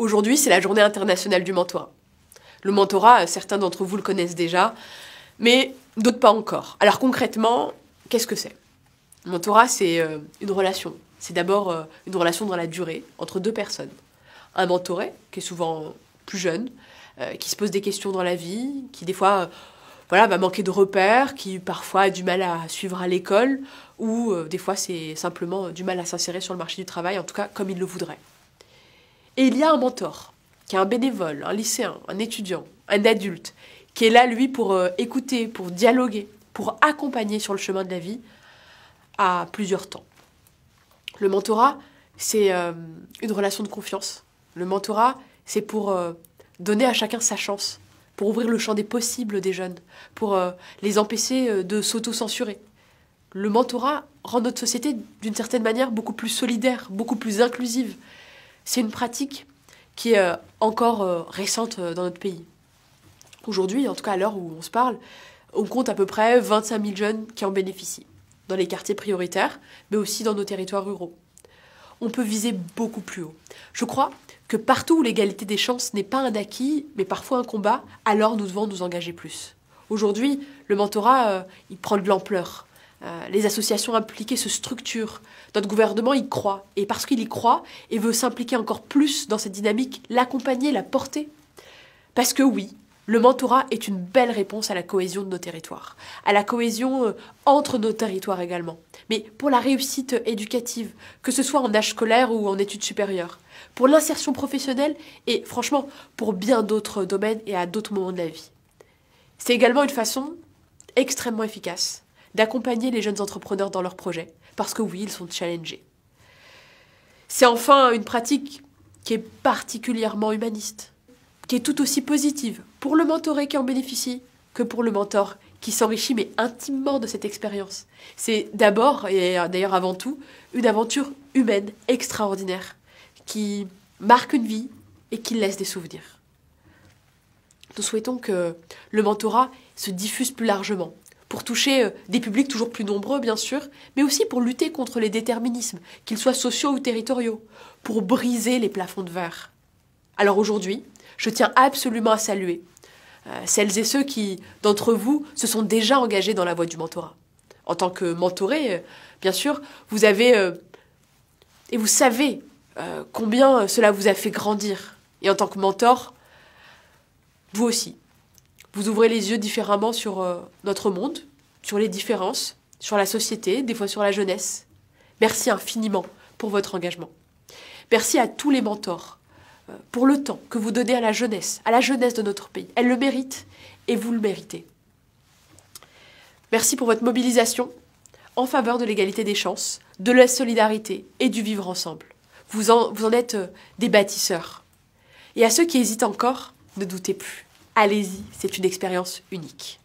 Aujourd'hui, c'est la journée internationale du mentorat. Le mentorat, certains d'entre vous le connaissent déjà, mais d'autres pas encore. Alors concrètement, qu'est-ce que c'est? Le mentorat, c'est une relation. C'est d'abord une relation dans la durée entre deux personnes. Un mentoré, qui est souvent plus jeune, qui se pose des questions dans la vie, qui des fois va manquer de repères, qui parfois a du mal à suivre à l'école, ou des fois c'est simplement du mal à s'insérer sur le marché du travail, en tout cas comme il le voudrait. Et il y a un mentor, qui est un bénévole, un lycéen, un étudiant, un adulte, qui est là, lui, pour écouter, pour dialoguer, pour accompagner sur le chemin de la vie à plusieurs temps. Le mentorat, c'est une relation de confiance. Le mentorat, c'est pour donner à chacun sa chance, pour ouvrir le champ des possibles des jeunes, pour les empêcher de s'auto-censurer. Le mentorat rend notre société, d'une certaine manière, beaucoup plus solidaire, beaucoup plus inclusive. C'est une pratique qui est encore récente dans notre pays. Aujourd'hui, en tout cas à l'heure où on se parle, on compte à peu près 25 000 jeunes qui en bénéficient, dans les quartiers prioritaires, mais aussi dans nos territoires ruraux. On peut viser beaucoup plus haut. Je crois que partout où l'égalité des chances n'est pas un acquis, mais parfois un combat, alors nous devons nous engager plus. Aujourd'hui, le mentorat, il prend de l'ampleur. Les associations impliquées se structurent. Notre gouvernement y croit. Et parce qu'il y croit et veut s'impliquer encore plus dans cette dynamique, l'accompagner, la porter. Parce que oui, le mentorat est une belle réponse à la cohésion de nos territoires, à la cohésion entre nos territoires également. Mais pour la réussite éducative, que ce soit en âge scolaire ou en études supérieures, pour l'insertion professionnelle et franchement pour bien d'autres domaines et à d'autres moments de la vie. C'est également une façon extrêmement efficace d'accompagner les jeunes entrepreneurs dans leurs projets, parce que oui, ils sont challengés. C'est enfin une pratique qui est particulièrement humaniste, qui est tout aussi positive pour le mentoré qui en bénéficie que pour le mentor qui s'enrichit mais intimement de cette expérience. C'est d'abord, et d'ailleurs avant tout, une aventure humaine extraordinaire qui marque une vie et qui laisse des souvenirs. Nous souhaitons que le mentorat se diffuse plus largement, pour toucher des publics toujours plus nombreux, bien sûr, mais aussi pour lutter contre les déterminismes, qu'ils soient sociaux ou territoriaux, pour briser les plafonds de verre. Alors aujourd'hui, je tiens absolument à saluer celles et ceux qui, d'entre vous, se sont déjà engagés dans la voie du mentorat. En tant que mentoré, bien sûr, vous avez et vous savez combien cela vous a fait grandir. Et en tant que mentor, vous aussi. Vous ouvrez les yeux différemment sur notre monde, sur les différences, sur la société, des fois sur la jeunesse. Merci infiniment pour votre engagement. Merci à tous les mentors pour le temps que vous donnez à la jeunesse de notre pays. Elle le mérite et vous le méritez. Merci pour votre mobilisation en faveur de l'égalité des chances, de la solidarité et du vivre ensemble. Vous en êtes des bâtisseurs. Et à ceux qui hésitent encore, ne doutez plus. Allez-y, c'est une expérience unique.